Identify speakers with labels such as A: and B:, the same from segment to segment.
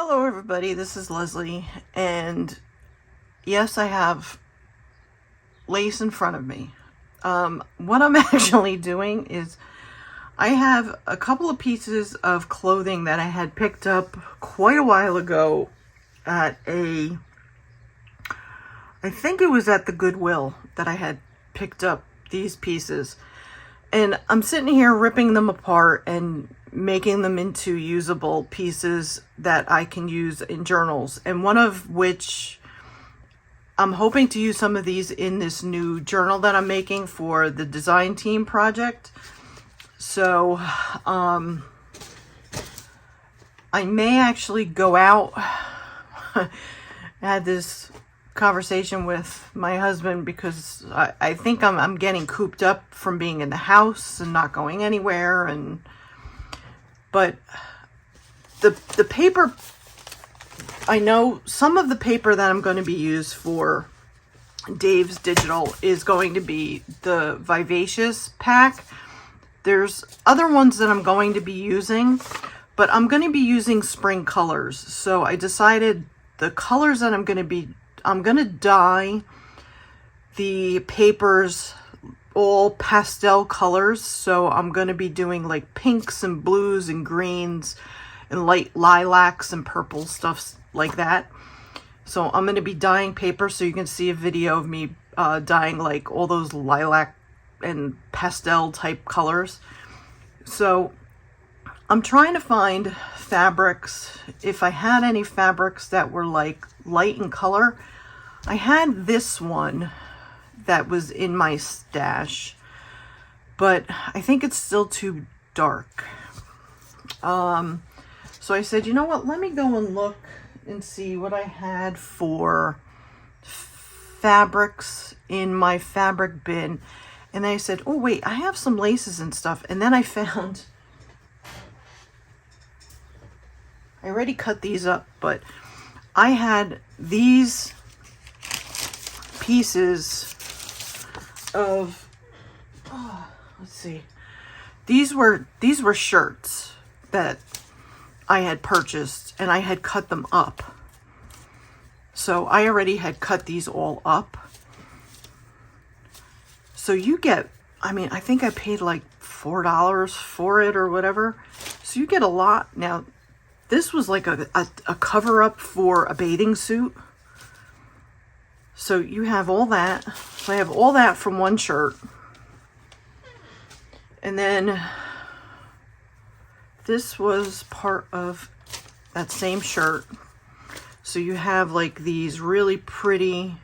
A: Hello everybody, this is Leslie, and yes, I have lace in front of me. What I'm actually doing is I have a couple of pieces of clothing that I had picked up quite a while ago at I think it was at the Goodwill that I had picked up these pieces. And I'm sitting here ripping them apart and making them into usable pieces that I can use in journals. And one of which I'm hoping to use some of these in this new journal that I'm making for the design team project. So I may actually go out. I had this conversation with my husband because I think I'm getting cooped up from being in the house and not going anywhere, but the paper, I know some of the paper that I'm going to be used for Dave's Digital is going to be the Vivacious pack. There's other ones that I'm going to be using, but I'm going to be using spring colors. So I decided the colors that I'm going to dye the papers all pastel colors. So I'm going to be doing like pinks and blues and greens and light lilacs and purple stuff like that. So I'm going to be dyeing paper, so you can see a video of me dyeing like all those lilac and pastel type colors. So I'm trying to find fabrics. If I had any fabrics that were like light in color, I had this one that was in my stash, but I think it's still too dark. So I said, you know what, let me go and look and see what I had for fabrics in my fabric bin. And then I said, oh wait, I have some laces and stuff. And then I found, I already cut these up, but I had these pieces of, let's see, these were shirts that I had purchased, and I had cut them up. So I already had cut these all up. So you get, I mean, I think I paid like $4 for it or whatever. So you get a lot. Now, this was like a cover up for a bathing suit. So you have all that. So I have all that from one shirt. And then this was part of that same shirt. So you have like these really pretty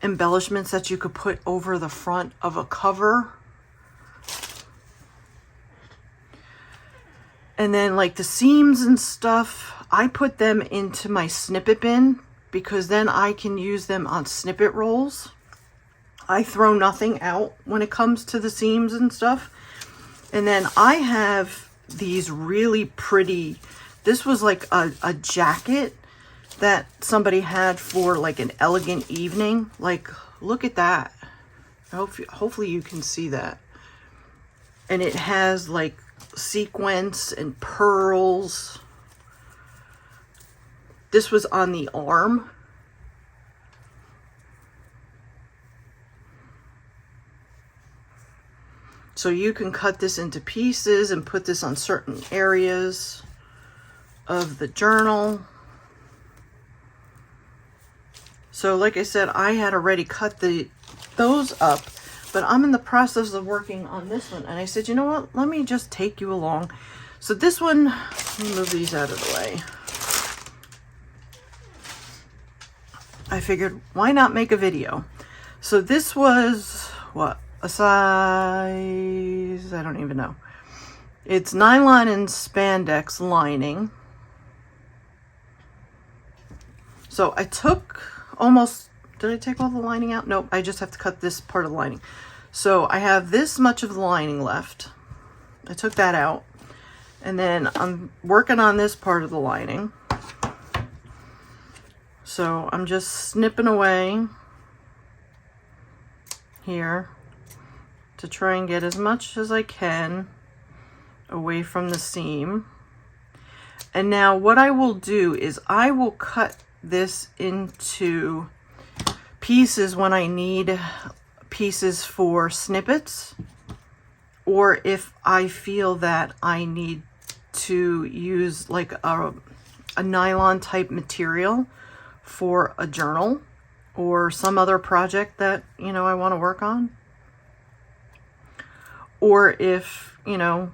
A: embellishments that you could put over the front of a cover. And then like the seams and stuff, I put them into my snippet bin because then I can use them on snippet rolls. I throw nothing out when it comes to the seams and stuff. And then I have these really pretty, this was like a jacket that somebody had for like an elegant evening. Like, look at that. Hopefully you can see that. And it has like sequins and pearls. This was on the arm. So you can cut this into pieces and put this on certain areas of the journal. So like I said, I had already cut those up, but I'm in the process of working on this one. And I said, you know what, let me just take you along. So this one, let me move these out of the way. I figured, why not make a video? So this was, what, a size, I don't even know. It's nylon and spandex lining. So I took almost, did I take all the lining out? Nope, I just have to cut this part of the lining. So I have this much of the lining left. I took that out. And then I'm working on this part of the lining. So I'm just snipping away here to try and get as much as I can away from the seam. And now what I will do is I will cut this into pieces when I need pieces for snippets, or if I feel that I need to use like a nylon type material for a journal or some other project that, you know, I want to work on. Or if, you know,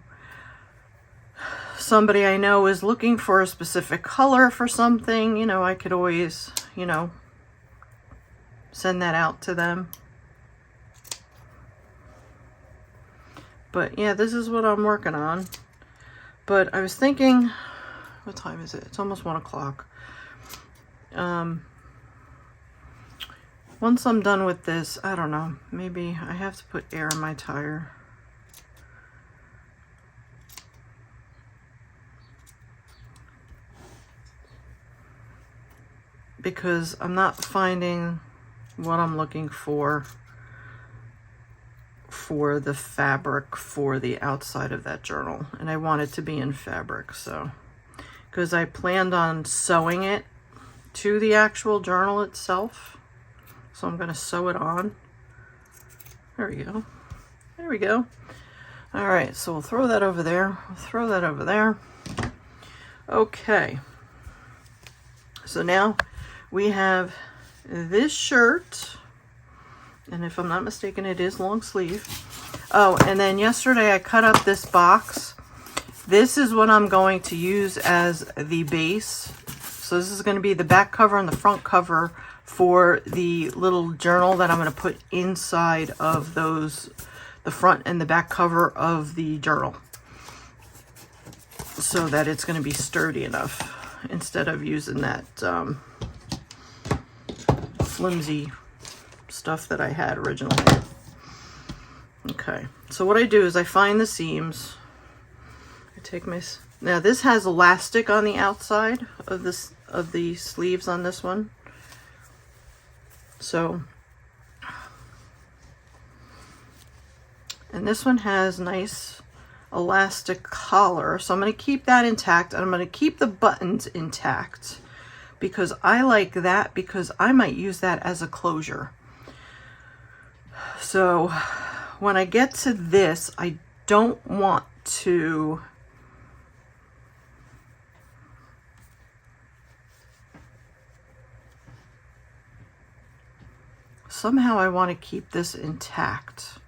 A: somebody I know is looking for a specific color for something, you know, I could always, you know, send that out to them. But yeah, this is what I'm working on. But I was thinking, what time is it? It's almost 1 o'clock. Once I'm done with this, I don't know, maybe I have to put air in my tire. Because I'm not finding what I'm looking for the fabric for the outside of that journal. And I want it to be in fabric, so. Because I planned on sewing it to the actual journal itself. So I'm going to sew it on. There we go. There we go. All right, so we'll throw that over there. We'll throw that over there. Okay. So now we have this shirt. And if I'm not mistaken, it is long sleeve. Oh, and then yesterday I cut up this box. This is what I'm going to use as the base. So this is going to be the back cover and the front cover for the little journal that I'm going to put inside of those, the front and the back cover of the journal, so that it's going to be sturdy enough instead of using that flimsy stuff that I had originally. Okay, so what I do is I find the seams. I take my, now this has elastic on the outside of this, of the sleeves on this one. So, and this one has nice elastic collar, so I'm going to keep that intact, and I'm going to keep the buttons intact because I like that, because I might use that as a closure. So when I get to this, I don't want to somehow I want to keep this intact.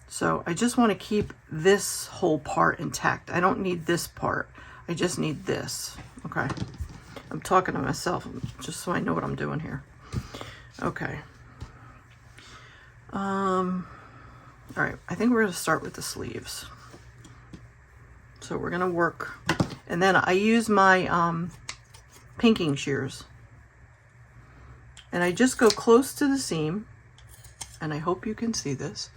A: So I just want to keep this whole part intact. I don't need this part. I just need this. Okay. I'm talking to myself just so I know what I'm doing here. Okay. All right. I think we're going to start with the sleeves. So we're going to work, and then I use my pinking shears. And I just go close to the seam, and I hope you can see this.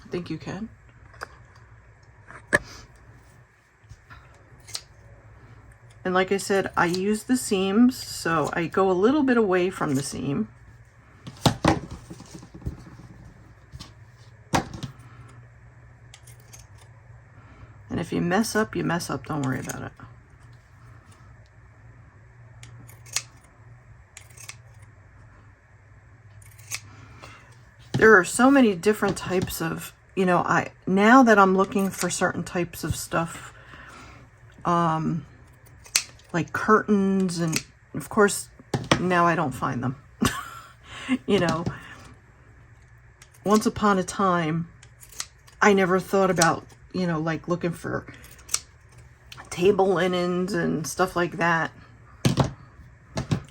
A: I think you can. And like I said, I use the seams, so I go a little bit away from the seam. And if you mess up, you mess up. Don't worry about it. There are so many different types of, you know, now that I'm looking for certain types of stuff, like curtains, and of course now I don't find them. You know, once upon a time I never thought about, you know, like looking for table linens and stuff like that.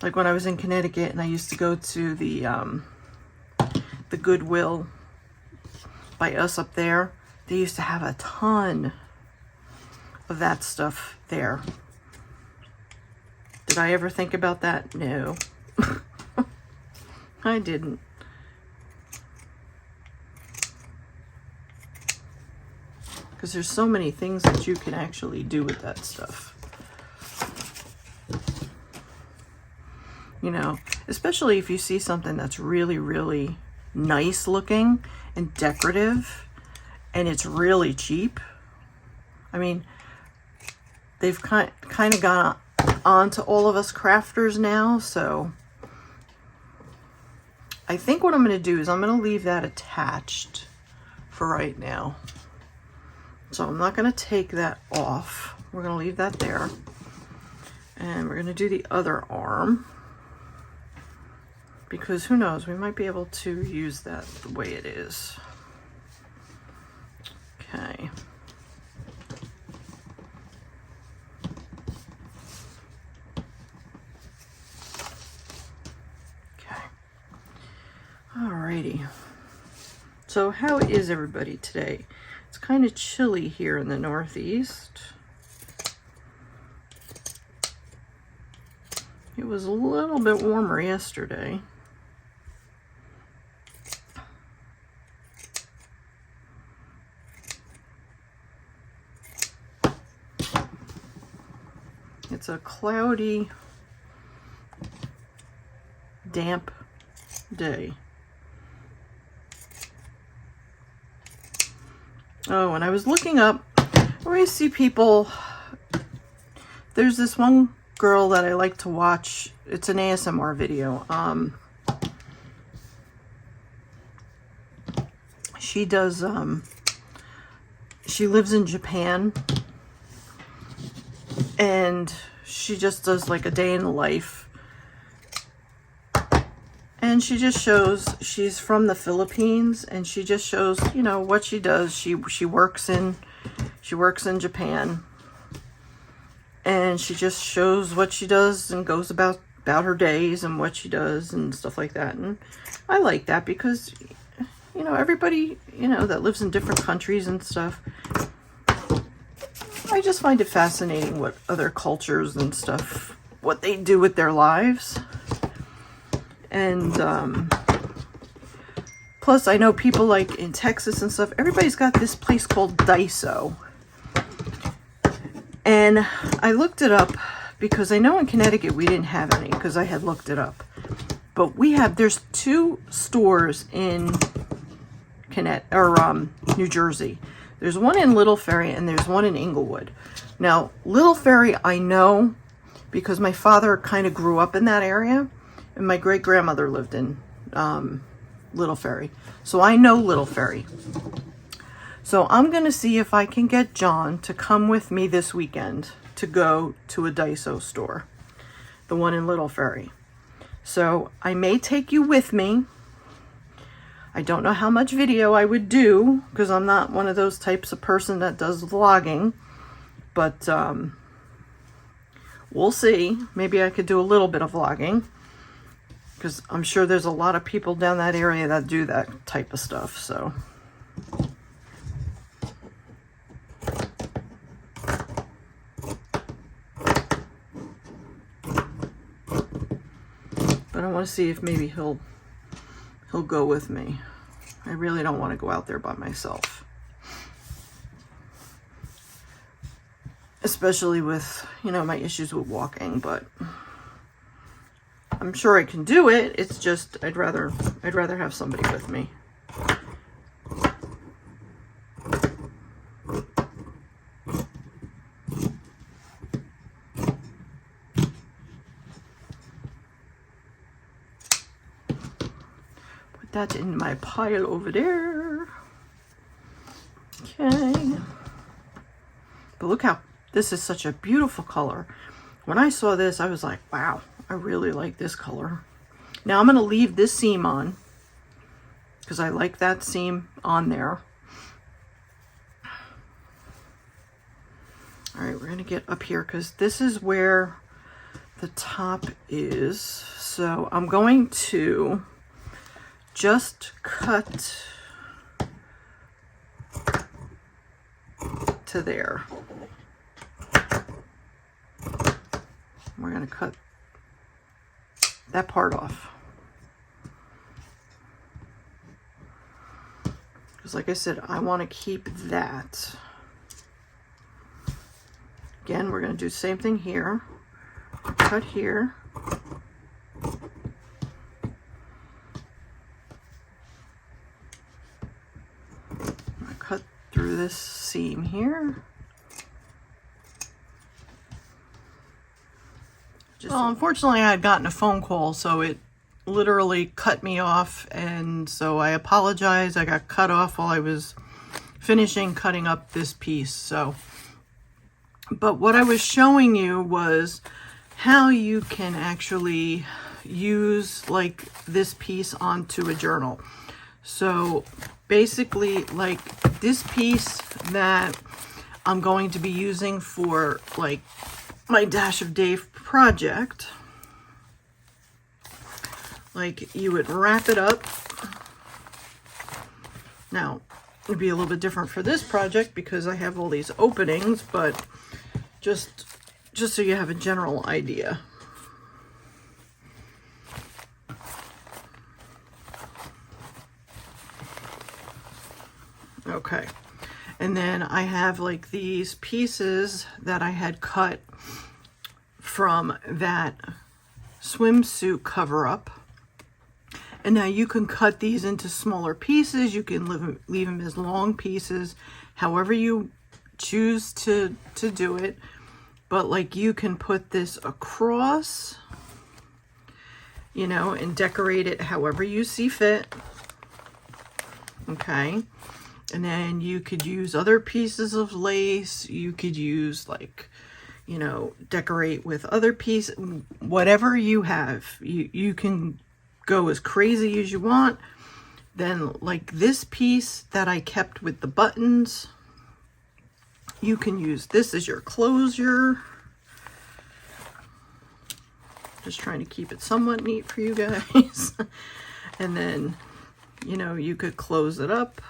A: Like when I was in Connecticut and I used to go to the Goodwill by us up there, they used to have a ton of that stuff there. Did I ever think about that? No. I didn't. Because there's so many things that you can actually do with that stuff. You know, especially if you see something that's really, really nice looking and decorative, and it's really cheap. I mean, they've kind of gone on to all of us crafters now, so I think what I'm going to do is I'm going to leave that attached for right now. So I'm not going to take that off. We're going to leave that there. And we're going to do the other arm, because who knows, we might be able to use that the way it is. Okay. Okay. Alrighty. So how is everybody today? It's kind of chilly here in the Northeast. It was a little bit warmer yesterday. It's a cloudy, damp day. Oh, and I was looking up, where I see people, there's this one girl that I like to watch. It's an ASMR video. She does, she lives in Japan, and she just does like a day in the life, and she just shows, she's from the Philippines, and she just shows, you know, what she does. She works in Japan, and she just shows what she does and goes about her days and what she does and stuff like that. And I like that because, you know, everybody, you know, that lives in different countries and stuff, I just find it fascinating what other cultures and stuff, what they do with their lives. And plus I know people like in Texas and stuff, everybody's got this place called Daiso. And I looked it up because I know in Connecticut we didn't have any, because I had looked it up. But there's 2 stores in New Jersey. There's one in Little Ferry and there's one in Inglewood. Now, Little Ferry I know because my father kind of grew up in that area, and my great-grandmother lived in Little Ferry. So I know Little Ferry. So I'm going to see if I can get John to come with me this weekend to go to a Daiso store, the one in Little Ferry. So I may take you with me. I don't know how much video I would do, because I'm not one of those types of person that does vlogging, but we'll see. Maybe I could do a little bit of vlogging, because I'm sure there's a lot of people down that area that do that type of stuff. So but I want to see if maybe he'll go with me. I really don't want to go out there by myself, especially with, you know, my issues with walking. But I'm sure I can do it. It's just I'd rather have somebody with me. That in my pile over there. Okay. But look how, this is such a beautiful color. When I saw this, I was like, wow, I really like this color. Now I'm going to leave this seam on, because I like that seam on there. All right, we're going to get up here, because this is where the top is. So I'm going to just cut to there. We're going to cut that part off, because like I said, I want to keep that. Again, we're going to do the same thing here. Cut here. Cut through this seam here. Well, unfortunately, I had gotten a phone call, so it literally cut me off, and so I apologize. I got cut off while I was finishing cutting up this piece. So, but what I was showing you was how you can actually use like this piece onto a journal. So basically, like this piece that I'm going to be using for like my Dash of Dave project, like you would wrap it up. Now it'd be a little bit different for this project because I have all these openings, but just so you have a general idea. Okay, and then I have like these pieces that I had cut from that swimsuit cover up. And now you can cut these into smaller pieces. You can leave them as long pieces, however you choose to do it. But like you can put this across, you know, and decorate it however you see fit. Okay. And then you could use other pieces of lace. You could use like, you know, decorate with other pieces, whatever you have. You can go as crazy as you want. Then like this piece that I kept with the buttons, you can use this as your closure. Just trying to keep it somewhat neat for you guys. And then, you know, you could close it up.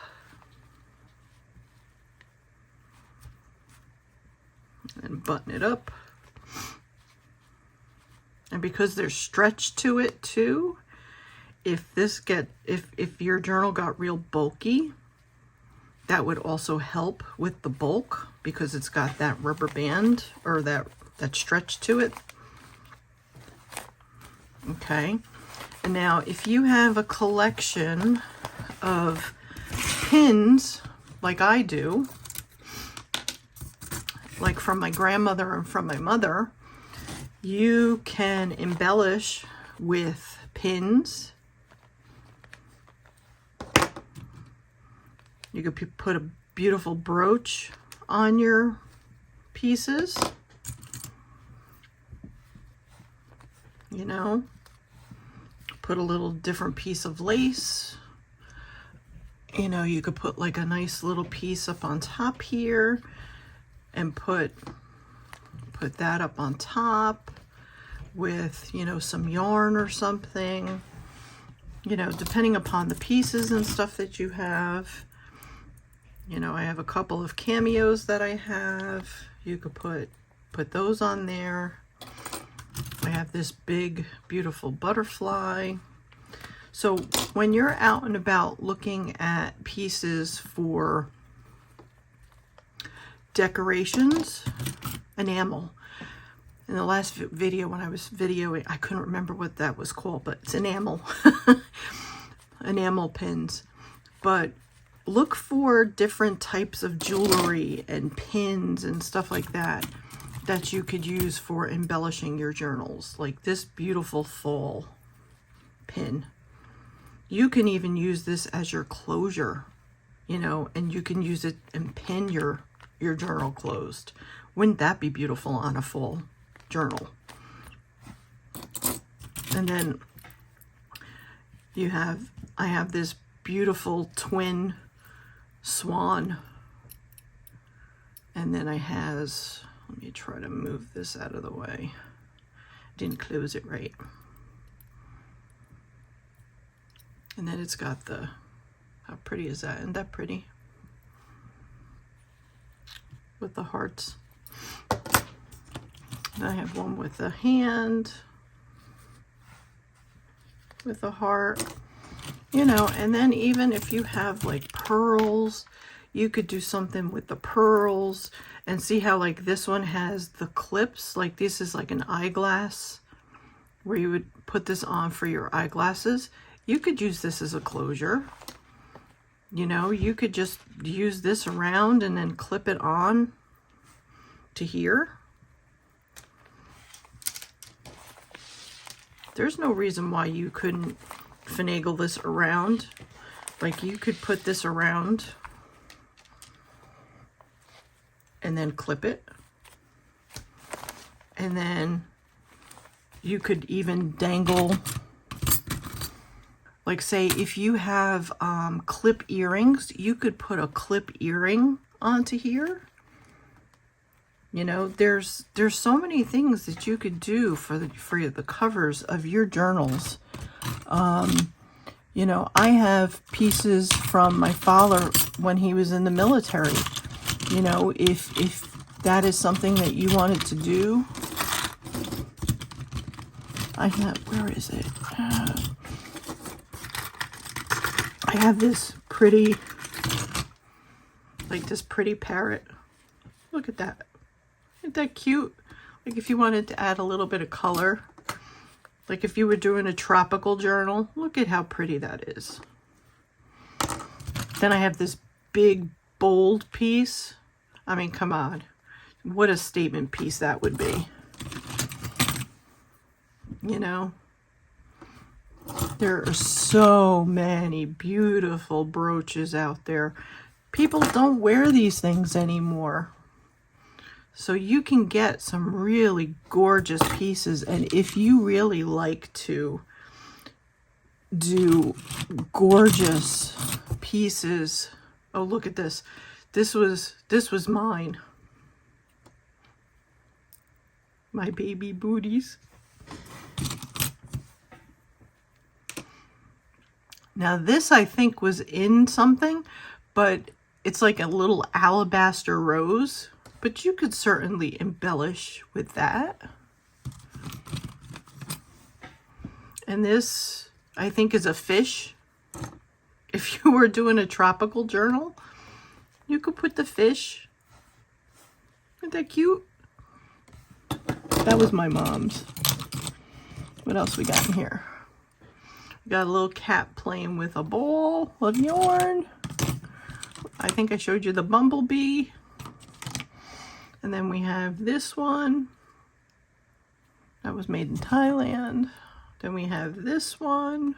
A: And button it up. And because there's stretch to it too, if your journal got real bulky, that would also help with the bulk because it's got that rubber band or that stretch to it. Okay. And now if you have a collection of pins like I do, like from my grandmother and from my mother, you can embellish with pins. You could put a beautiful brooch on your pieces, you know, put a little different piece of lace. You know, you could put like a nice little piece up on top here and put that up on top with, you know, some yarn or something, you know, depending upon the pieces and stuff that you have. You know, I have a couple of cameos that I have. You could put those on there. I have this big, beautiful butterfly. So when you're out and about looking at pieces for decorations, enamel. In the last video when I was videoing, I couldn't remember what that was called, but it's enamel. Enamel pins. But look for different types of jewelry and pins and stuff like that that you could use for embellishing your journals. Like this beautiful fall pin. You can even use this as your closure, you know, and you can use it and pin your journal closed. Wouldn't that be beautiful on a full journal? And then I have this beautiful twin swan. And then let me try to move this out of the way. Didn't close it right. And then it's got how pretty is that? Isn't that pretty? With the hearts. And I have one with a hand, with a heart, you know. And then even if you have like pearls, you could do something with the pearls. And see how like this one has the clips, like this is like an eyeglass where you would put this on for your eyeglasses. You could use this as a closure. You know, you could just use this around and then clip it on to here. there's no reason why you couldn't finagle this around. Like, you could put this around and then clip it. And then you could even dangle, like, say if you have clip earrings, you could put a clip earring onto here. You know, there's so many things that you could do for the covers of your journals. You know, I have pieces from my father when he was in the military. You know, if that is something that you wanted to do, I have, where is it? I have this pretty, like this pretty parrot. Look at that. Isn't that cute? Like, if you wanted to add a little bit of color, like if you were doing a tropical journal, look at how pretty that is. Then I have this big, bold piece. I mean, come on. What a statement piece that would be. You know? There are so many beautiful brooches out there. People don't wear these things anymore. So you can get some really gorgeous pieces. And if you really like to do gorgeous pieces, oh, look at this. This was mine. My baby booties. Now this, I think, was in something, but it's like a little alabaster rose. But you could certainly embellish with that. And this, I think, is a fish. If you were doing a tropical journal, you could put the fish. Isn't that cute? That was my mom's. What else we got in here? We got a little cat playing with a ball of yarn. I think I showed you the bumblebee. And then we have this one. That was made in Thailand. Then we have this one.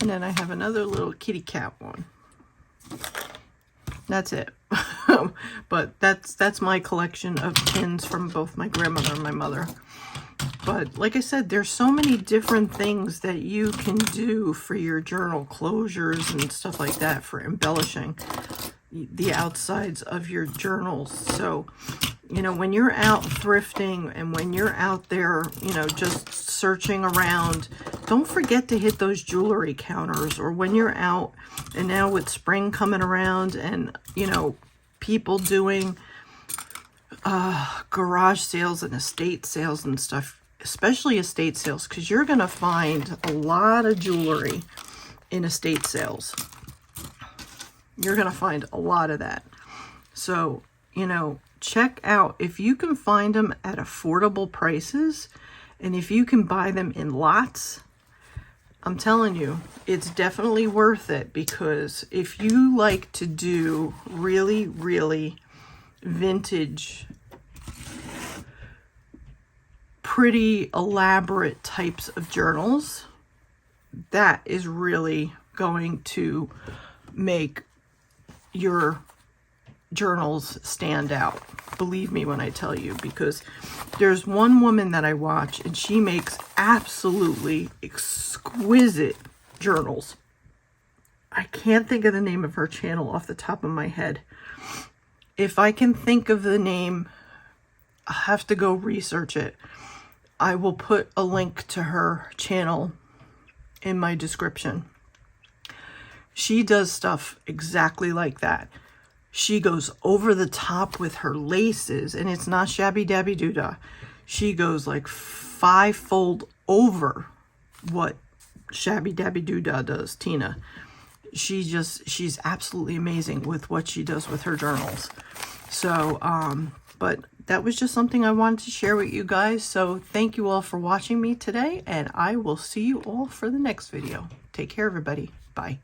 A: And then I have another little kitty cat one. That's it. But that's my collection of pins from both my grandmother and my mother. But like I said, there's so many different things that you can do for your journal closures and stuff like that for embellishing the outsides of your journals. So, you know, when you're out thrifting and when you're out there, you know, just searching around, don't forget to hit those jewelry counters. Or when you're out, and now with spring coming around and, you know, people doing garage sales and estate sales and stuff, especially estate sales, because you're going to find a lot of jewelry in estate sales. You're going to find a lot of that. So, you know, check out if you can find them at affordable prices, and if you can buy them in lots. I'm telling you, it's definitely worth it, because if you like to do really, really vintage, pretty elaborate types of journals, that is really going to make your journals stand out. Believe me when I tell you, because there's one woman that I watch and she makes absolutely exquisite journals. I can't think of the name of her channel off the top of my head. If I can think of the name, I'll have to go research it. I will put a link to her channel in my description. She does stuff exactly like that. She goes over the top with her laces, and it's not shabby dabby doo-dah. She goes like 5-fold over what shabby dabby doo-dah does, Tina. She's absolutely amazing with what she does with her journals. So, but that was just something I wanted to share with you guys. So thank you all for watching me today, and I will see you all for the next video. Take care, everybody. Bye.